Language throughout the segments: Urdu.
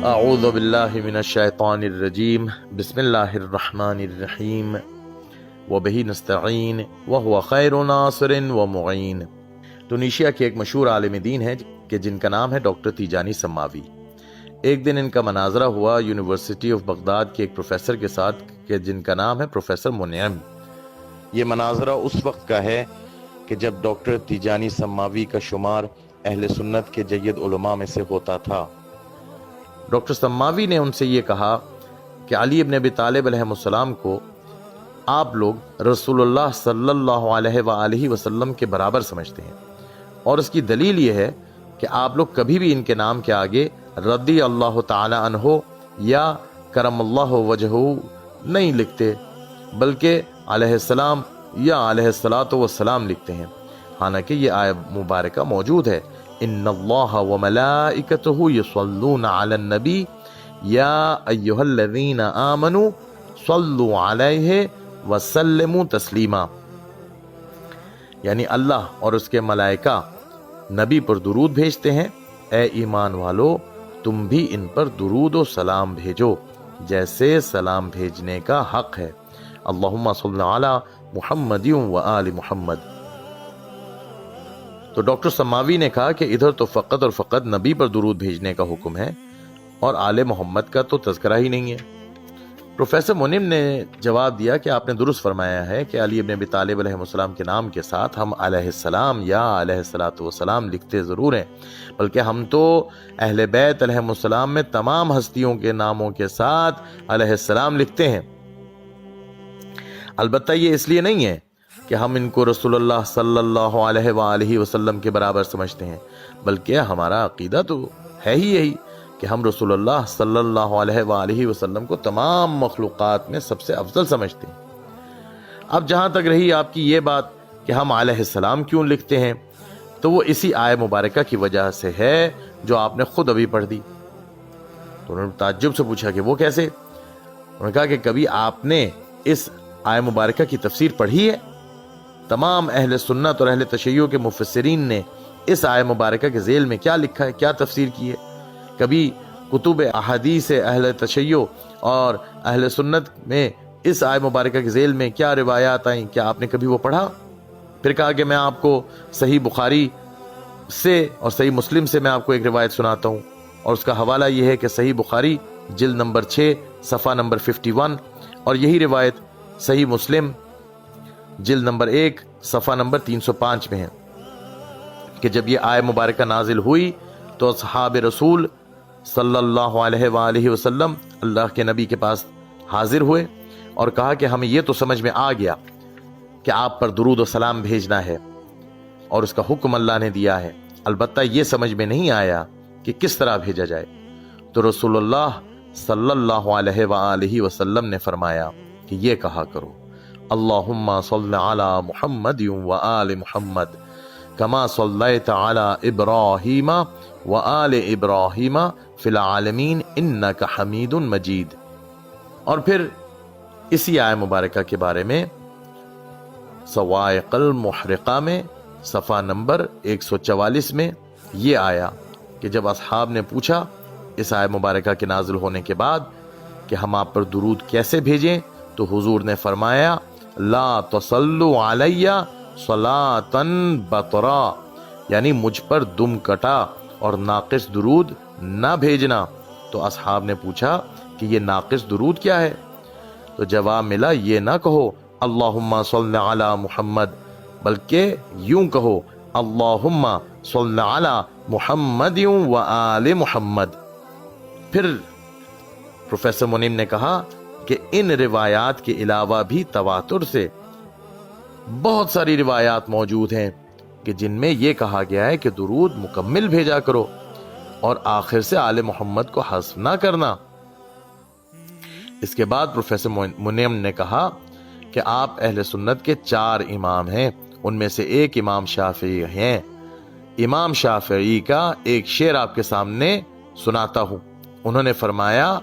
اعوذ باللہ من الشیطان الرجیم بسم اللہ الرحمن الرحیم وبہ نستعین وہو خیر ناصر ومعین۔ ٹونیشیا کے ایک مشہور عالم دین ہیں کہ جن کا نام ہے ڈاکٹر تیجانی سماوی۔ ایک دن ان کا مناظرہ ہوا یونیورسٹی آف بغداد کے ایک پروفیسر کے ساتھ کہ جن کا نام ہے پروفیسر منعم۔ یہ مناظرہ اس وقت کا ہے کہ جب ڈاکٹر تیجانی سماوی کا شمار اہل سنت کے جید علماء میں سے ہوتا تھا۔ ڈاکٹر سماوی نے ان سے یہ کہا کہ علی ابن ابی طالب علیہ السلام کو آپ لوگ رسول اللہ صلی اللہ علیہ وآلہ وسلم کے برابر سمجھتے ہیں، اور اس کی دلیل یہ ہے کہ آپ لوگ کبھی بھی ان کے نام کے آگے رضی اللہ تعالی عنہ یا کرم اللہ وجہہ نہیں لکھتے، بلکہ علیہ السلام یا علیہ الصلاۃ والسلام لکھتے ہیں، حالانکہ یہ آیت مبارکہ موجود ہے، ان اللہ وملائکتہ یصلون علی النبی یا ایھا الذین آمنوا صلوا علیہ وسلموا تسلیما، یعنی اللہ اور اس کے ملائکہ نبی پر درود بھیجتے ہیں، اے ایمان والو تم بھی ان پر درود و سلام بھیجو جیسے سلام بھیجنے کا حق ہے، اللہم صل علی محمد و آل محمد۔ تو ڈاکٹر سماوی نے کہا کہ ادھر تو فقط اور فقط نبی پر درود بھیجنے کا حکم ہے اور آل محمد کا تو تذکرہ ہی نہیں ہے۔ پروفیسر منعم نے جواب دیا کہ آپ نے درست فرمایا ہے کہ علی ابن ابی طالب علیہ السلام کے نام کے ساتھ ہم علیہ السلام یا علیہ الصلاۃ والسلام لکھتے ضرور ہیں، بلکہ ہم تو اہل بیت علیہ السلام میں تمام ہستیوں کے ناموں کے ساتھ علیہ السلام لکھتے ہیں۔ البتہ یہ اس لیے نہیں ہے کہ ہم ان کو رسول اللہ صلی اللہ علیہ وآلہ وسلم کے برابر سمجھتے ہیں، بلکہ ہمارا عقیدہ تو ہے ہی یہی کہ ہم رسول اللہ صلی اللہ علیہ وآلہ وسلم کو تمام مخلوقات میں سب سے افضل سمجھتے ہیں۔ اب جہاں تک رہی آپ کی یہ بات کہ ہم علیہ السلام کیوں لکھتے ہیں، تو وہ اسی آیہ مبارکہ کی وجہ سے ہے جو آپ نے خود ابھی پڑھ دی۔ تو انہوں نے تعجب سے پوچھا کہ وہ کیسے؟ انہوں نے کہا کہ کبھی آپ نے اس آیہ مبارکہ کی تفسیر پڑھی ہے؟ تمام اہل سنت اور اہل تشیع کے مفسرین نے اس آیہ مبارکہ کے ذیل میں کیا لکھا ہے، کیا تفسیر کی ہے؟ کبھی کتب احادیث اہل تشیع اور اہل سنت میں اس آیہ مبارکہ کے ذیل میں کیا روایات آئیں، کیا آپ نے کبھی وہ پڑھا؟ پھر کہا کہ میں آپ کو صحیح بخاری سے اور صحیح مسلم سے میں آپ کو ایک روایت سناتا ہوں، اور اس کا حوالہ یہ ہے کہ صحیح بخاری جلد نمبر 6 صفحہ نمبر 51، اور یہی روایت صحیح مسلم جلد نمبر 1 صفحہ نمبر 305 میں ہے کہ جب یہ آیہ مبارکہ نازل ہوئی تو اصحاب رسول صلی اللہ علیہ وآلہ وسلم اللہ کے نبی کے پاس حاضر ہوئے اور کہا کہ ہمیں یہ تو سمجھ میں آ گیا کہ آپ پر درود و سلام بھیجنا ہے اور اس کا حکم اللہ نے دیا ہے، البتہ یہ سمجھ میں نہیں آیا کہ کس طرح بھیجا جائے۔ تو رسول اللہ صلی اللہ علیہ وآلہ وسلم نے فرمایا کہ یہ کہا کرو، اللہم صل علی محمد و آل محمد کما صلیت علی ابراہیم و آل ابراہیم فی العالمین انک حمید مجید۔ اور پھر اسی آیہ مبارکہ کے بارے میں صواعق المحرقہ میں صفحہ نمبر 144 میں یہ آیا کہ جب اصحاب نے پوچھا اس آیہ مبارکہ کے نازل ہونے کے بعد کہ ہم آپ پر درود کیسے بھیجیں، تو حضور نے فرمایا لا تصلوا علی صلاۃ بطرا، یعنی مجھ پر دم کٹا اور ناقص درود نہ بھیجنا۔ تو اصحاب نے پوچھا کہ یہ ناقص درود کیا ہے؟ تو جواب ملا یہ نہ کہو اللہم صل علی محمد، بلکہ یوں کہو اللہم صل علی محمد و آل محمد۔ پھر پروفیسر منعم نے کہا کہ ان روایات کے علاوہ بھی تواتر سے بہت ساری روایات موجود ہیں کہ جن میں یہ کہا گیا ہے کہ درود مکمل بھیجا کرو اور آخر سے آل محمد کو حذف نہ کرنا۔ اس کے بعد پروفیسر منعم نے کہا کہ آپ اہل سنت کے 4 امام ہیں، ان میں سے ایک امام شافعی ہیں۔ امام شافعی کا ایک شعر آپ کے سامنے سناتا ہوں۔ انہوں نے فرمایا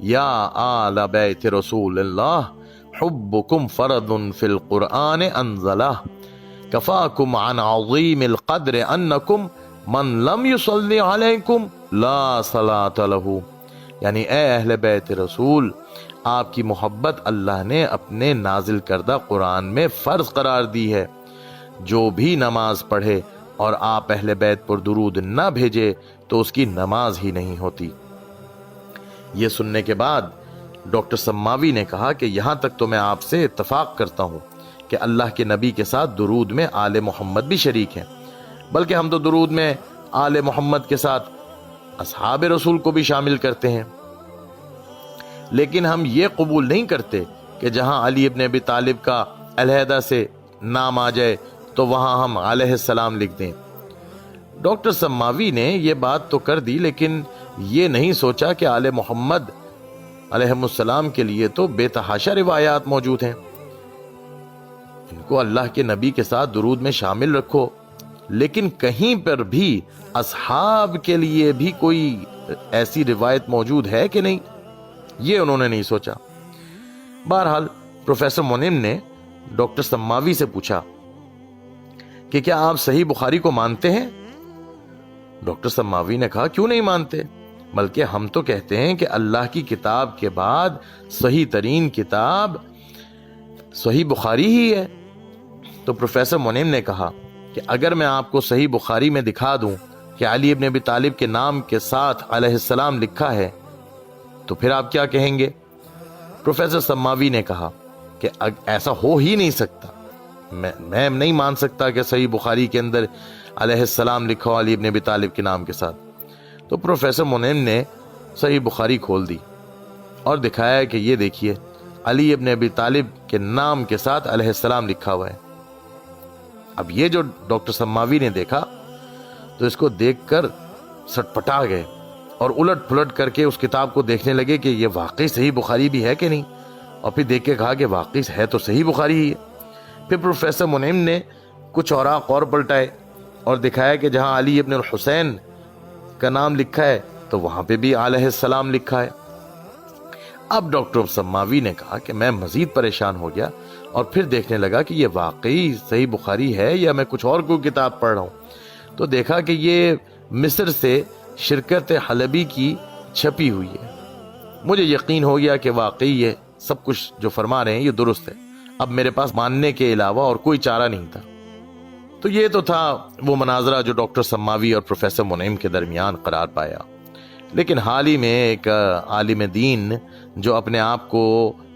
یا آل بیت رسول اللہ حبکم فرد فی القرآن انزلہ کفاکم عن عظیم القدر انکم من لم یصلی علیکم لا صلاۃ لہ، یعنی اے اہل بیت رسول، آپ کی محبت اللہ نے اپنے نازل کردہ قرآن میں فرض قرار دی ہے، جو بھی نماز پڑھے اور آپ اہل بیت پر درود نہ بھیجے تو اس کی نماز ہی نہیں ہوتی۔ یہ سننے کے بعد ڈاکٹر سماوی نے کہا کہ یہاں تک تو میں آپ سے اتفاق کرتا ہوں کہ اللہ کے نبی کے ساتھ درود میں آل محمد بھی شریک ہیں، بلکہ ہم تو درود میں آل محمد کے ساتھ اصحاب رسول کو بھی شامل کرتے ہیں، لیکن ہم یہ قبول نہیں کرتے کہ جہاں علی ابن ابی طالب کا علیحدہ سے نام آ جائے تو وہاں ہم علیہ السلام لکھ دیں۔ ڈاکٹر سماوی نے یہ بات تو کر دی، لیکن یہ نہیں سوچا کہ آل محمد علیہ السلام کے لیے تو بے تحاشا روایات موجود ہیں، ان کو اللہ کے نبی کے ساتھ درود میں شامل رکھو، لیکن کہیں پر بھی اصحاب کے لیے بھی کوئی ایسی روایت موجود ہے کہ نہیں، یہ انہوں نے نہیں سوچا۔ بہرحال پروفیسر منعم نے ڈاکٹر سماوی سے پوچھا کہ کیا آپ صحیح بخاری کو مانتے ہیں؟ ڈاکٹر سماوی نے کہا کیوں نہیں مانتے، بلکہ ہم تو کہتے ہیں کہ اللہ کی کتاب کے بعد صحیح ترین کتاب صحیح بخاری ہی ہے۔ تو پروفیسر منعم نے کہا کہ اگر میں آپ کو صحیح بخاری میں دکھا دوں کہ علی ابن ابی طالب کے نام کے ساتھ علیہ السلام لکھا ہے تو پھر آپ کیا کہیں گے؟ پروفیسر سماوی نے کہا کہ ایسا ہو ہی نہیں سکتا، میں نہیں مان سکتا کہ صحیح بخاری کے اندر علیہ السلام لکھا ہو علی ابن ابی طالب کے نام کے ساتھ۔ تو پروفیسر منعم نے صحیح بخاری کھول دی اور دکھایا کہ یہ دیکھیے علی ابن ابی طالب کے نام کے ساتھ علیہ السلام لکھا ہوا ہے۔ اب یہ جو ڈاکٹر سماوی نے دیکھا تو اس کو دیکھ کر سٹپٹا گئے اور الٹ پلٹ کر کے اس کتاب کو دیکھنے لگے کہ یہ واقعی صحیح بخاری بھی ہے کہ نہیں، اور پھر دیکھ کے کہا کہ واقعی ہے تو صحیح بخاری ہی ہے۔ پھر پروفیسر منعم نے کچھ اوراق اور پلٹائے اور دکھایا کہ جہاں علی ابن الحسین کا نام لکھا ہے تو وہاں پہ بھی علیہ السلام لکھا ہے۔ اب ڈاکٹر سماوی نے کہا کہ میں مزید پریشان ہو گیا اور پھر دیکھنے لگا کہ یہ واقعی صحیح بخاری ہے یا میں کچھ اور کوئی کتاب پڑھ رہا ہوں، تو دیکھا کہ یہ مصر سے شرکت حلبی کی چھپی ہوئی ہے۔ مجھے یقین ہو گیا کہ واقعی یہ سب کچھ جو فرما رہے ہیں یہ درست ہے، اب میرے پاس ماننے کے علاوہ اور کوئی چارہ نہیں تھا۔ تو یہ تو تھا وہ مناظرہ جو ڈاکٹر سماوی اور پروفیسر منعم کے درمیان قرار پایا۔ لیکن حال ہی میں ایک عالم دین جو اپنے آپ کو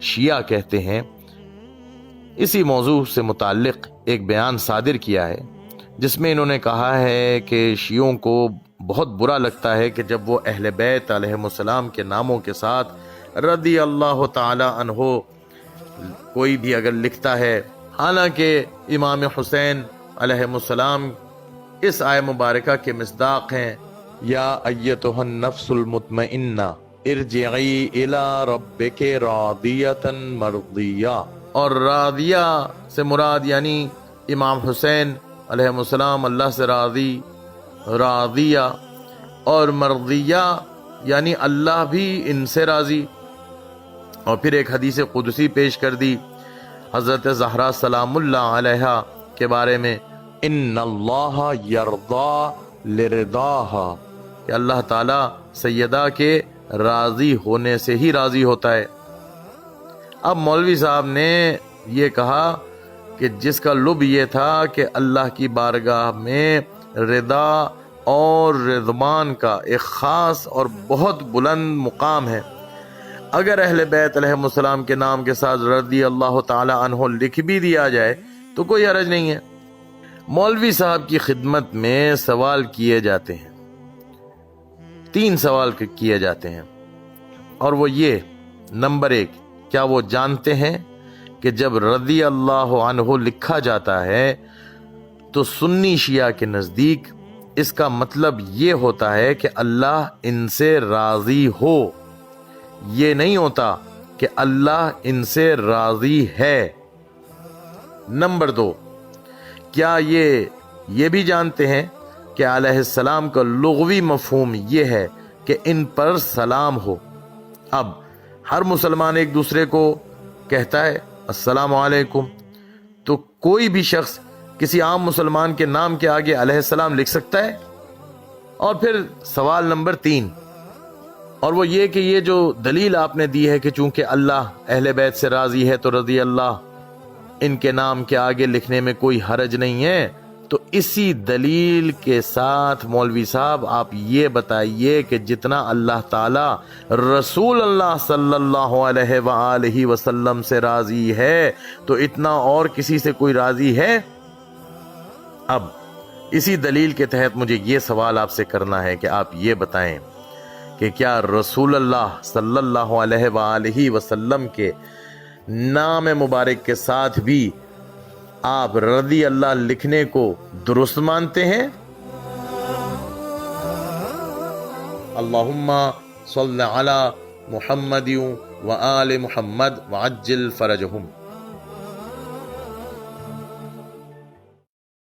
شیعہ کہتے ہیں، اسی موضوع سے متعلق ایک بیان صادر کیا ہے، جس میں انہوں نے کہا ہے کہ شیعوں کو بہت برا لگتا ہے کہ جب وہ اہل بیت علیہ السلام کے ناموں کے ساتھ رضی اللہ تعالی عنہ کوئی بھی اگر لکھتا ہے، حالانکہ امام حسین علیہ السلام اس آیہ مبارکہ کے مصداق ہیں، یا ایتها النفس المطمئنہ ارجعی الی ربک راضیۃ مرضیہ، اور راضیہ سے مراد یعنی امام حسین علیہ السلام اللہ سے راضی، راضیہ، اور مرضیہ یعنی اللہ بھی ان سے راضی۔ اور پھر ایک حدیث قدسی پیش کر دی حضرت زہرا سلام اللہ علیہا کے بارے میں، ان اللہ یرضی لرضاہا، کہ اللہ تعالی سیدہ کے راضی ہونے سے ہی راضی ہوتا ہے۔ اب مولوی صاحب نے یہ کہا کہ جس کا لب یہ تھا کہ اللہ کی بارگاہ میں رضا اور رضوان کا ایک خاص اور بہت بلند مقام ہے، اگر اہل بیت علیہ السلام کے نام کے ساتھ رضی اللہ تعالی عنہ لکھ بھی دیا جائے تو کوئی حرج نہیں ہے۔ مولوی صاحب کی خدمت میں سوال کیے جاتے ہیں، 3 سوال کیے جاتے ہیں، اور وہ یہ: نمبر 1، کیا وہ جانتے ہیں کہ جب رضی اللہ عنہ لکھا جاتا ہے تو سنی شیعہ کے نزدیک اس کا مطلب یہ ہوتا ہے کہ اللہ ان سے راضی ہو، یہ نہیں ہوتا کہ اللہ ان سے راضی ہے۔ نمبر 2، کیا یہ بھی جانتے ہیں کہ علیہ السلام کا لغوی مفہوم یہ ہے کہ ان پر سلام ہو؟ اب ہر مسلمان ایک دوسرے کو کہتا ہے السلام علیکم، تو کوئی بھی شخص کسی عام مسلمان کے نام کے آگے علیہ السلام لکھ سکتا ہے؟ اور پھر سوال نمبر 3، اور وہ یہ کہ یہ جو دلیل آپ نے دی ہے کہ چونکہ اللہ اہل بیت سے راضی ہے تو رضی اللہ ان کے نام کے آگے لکھنے میں کوئی حرج نہیں ہے، تو اسی دلیل کے ساتھ مولوی صاحب آپ یہ بتائیے کہ جتنا اللہ تعالی رسول اللہ صلی اللہ علیہ وآلہ وسلم سے راضی ہے تو اتنا اور کسی سے کوئی راضی ہے؟ اب اسی دلیل کے تحت مجھے یہ سوال آپ سے کرنا ہے کہ آپ یہ بتائیں کہ کیا رسول اللہ صلی اللہ علیہ وآلہ وسلم کے نام مبارک کے ساتھ بھی آپ رضی اللہ لکھنے کو درست مانتے ہیں؟ اللہم صلی علی محمد و آل محمد وعجل فرجہم۔